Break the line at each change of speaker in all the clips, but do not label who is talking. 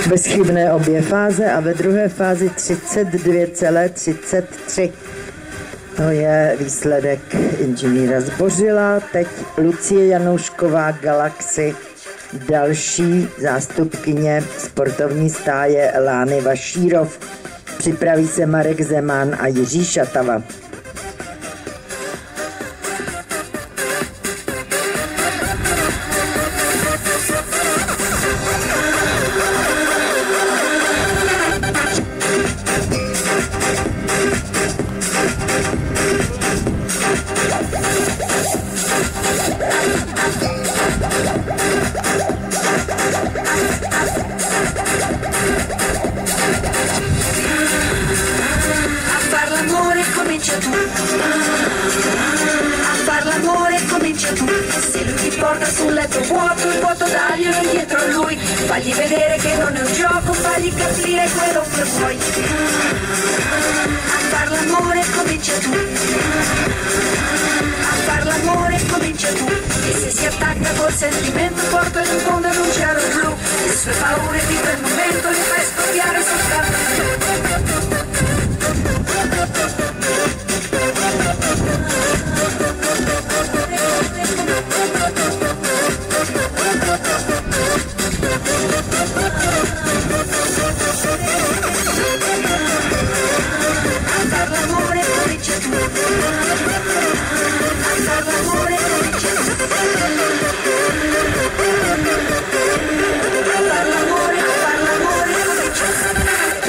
bezchybné obě fáze a ve druhé fázi 32,33. To je výsledek inženýra Zbořila. Teď Lucie Janoušková Galaxy, další zástupkyně sportovní stáje Lány Vašírov. Připraví se Marek Zeman a Jiří Šatava.
Se lui ti porta sul letto vuoto, il vuoto daglielo indietro a lui. Fagli vedere che non è un gioco, fagli capire quello che vuoi. A far l'amore comincia tu. A far l'amore comincia tu. E se si attacca col sentimento porta in fondo ad un cielo blu. Le sue paure di quel momento le fai scoppiare soltanto tu.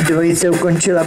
Dvojice ukončila